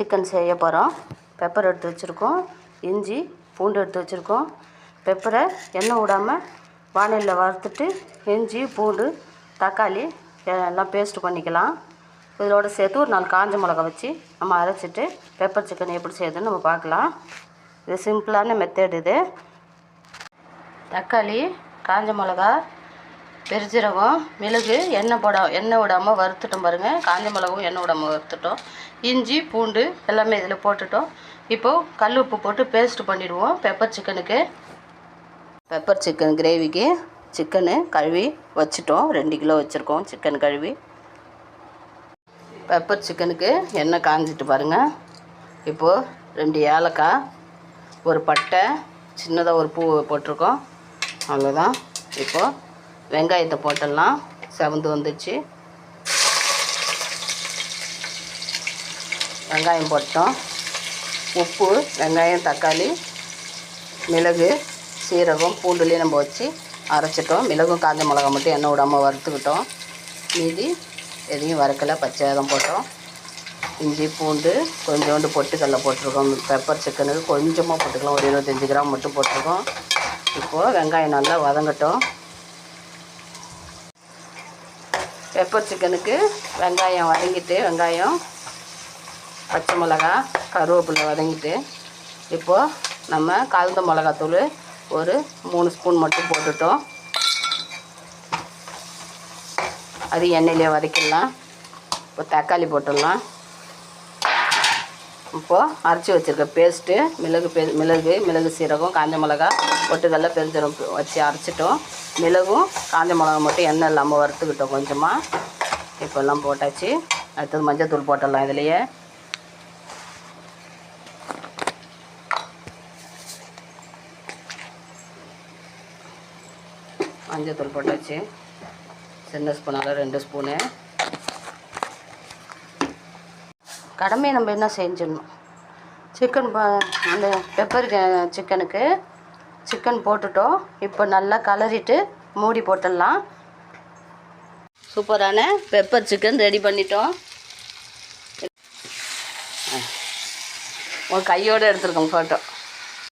Chicken செய்ய போகிறோம். Pepper எடுத்து வச்சுருக்கோம், இஞ்சி பூண்டு எடுத்து வச்சுருக்கோம். பெப்பரை எண்ணெய் விடாமல் வானலியில் வறுத்துட்டு இஞ்சி பூண்டு தக்காளி எல்லாம் பேஸ்ட் பண்ணிக்கலாம். இதோடு சேர்த்து ஒரு 4 காஞ்ச மிளகா வச்சு நம்ம அரைச்சிட்டு பெப்பர் சிக்கன் எப்படி செய்யுதுன்னு நம்ம பார்க்கலாம். இது சிம்பிளான மெத்தட். இது தக்காளி, காஞ்ச மிளகா, பெருஞ்சீரகம், மிளகு எண்ணெய் விடாமல் வறுத்துட்டோம் பாருங்கள். காஞ்ச மிளகும் எண்ணெய் விடாமல் வறுத்துட்டோம். இஞ்சி பூண்டு எல்லாமே இதில் போட்டுட்டோம். இப்போது கல் உப்பு போட்டு பேஸ்ட் பண்ணிவிடுவோம். பெப்பர் சிக்கன் கிரேவிக்கு சிக்கனு கழுவி வச்சுட்டோம். 2 கிலோ வச்சுருக்கோம் சிக்கன் கழுவி. பெப்பர் சிக்கனுக்கு எண்ணெய் காஞ்சிட்டு பாருங்கள். இப்போது 2 ஏலக்காய், ஒரு பட்டை, சின்னதாக ஒரு பூ போட்டிருக்கோம். அவ்வளோதான். இப்போது வெங்காயத்தை போட்டுடலாம். செவந்து வந்துடுச்சு. வெங்காயம் போட்டோம். உப்பு, வெங்காயம், தக்காளி, மிளகு, சீரகம், பூண்டுலேயே நம்ம வச்சு அரைச்சிட்டோம். மிளகும் காஞ்ச மிளகா மட்டும் எண்ணெய் விடாமல் வறுத்துக்கிட்டோம். மீதி எதையும் வறுக்கலை, பச்சையாக போட்டோம். இஞ்சி பூண்டு கொஞ்சோண்டு பொட்டுக்கடலை போட்டிருக்கோம். பெப்பர் சிக்கனுக்கு கொஞ்சமாக போட்டுக்கலாம், ஒரு 25 கிராம் மட்டும் போட்டிருக்கோம். இப்போது வெங்காயம் நல்லா வதங்கட்டும். பெப்பர் சிக்கனுக்கு வெங்காயம் வதங்கிட்டு, வெங்காயம், பச்சை மிளகா, கருவேப்பிலை வதங்கிட்டு, இப்போது நம்ம கலந்த மிளகாத்தூள் ஒரு 3 ஸ்பூன் மட்டும் போட்டுட்டோம். அது எண்ணெயிலே வதக்கிடலாம். இப்போ தக்காளி போட்டுடலாம். இப்போது அரைச்சி வச்சுருக்க பேஸ்ட்டு மிளகு, சீரகம், காஞ்ச மிளகா, பொட்டுக்கடலை, பெருஞ்சீரகம் வச்சு அரைச்சிட்டோம். மிளகும் காஞ்ச மிளகா மட்டும் எண்ணெய் இல்லாமல் வறுத்துக்கிட்டோம் கொஞ்சமாக. இப்போல்லாம் போட்டாச்சு. அடுத்தது மஞ்சள் தூள் போட்டுடலாம். இதுலையே மஞ்சள் தூள் போட்டாச்சு. சின்ன ஸ்பூனால் 2 ஸ்பூனு. கடமையை நம்ம என்ன செஞ்சிடணும். சிக்கன் அந்த பெப்பர் சிக்கனுக்கு சிக்கன் போட்டுட்டோம். இப்போ நல்லா கலரிட்டு மூடி போட்டுடலாம். சூப்பரான பெப்பர் சிக்கன் ரெடி பண்ணிட்டோம். ஒரு கையோடு எடுத்துருக்கோம் ஃபோட்டோ.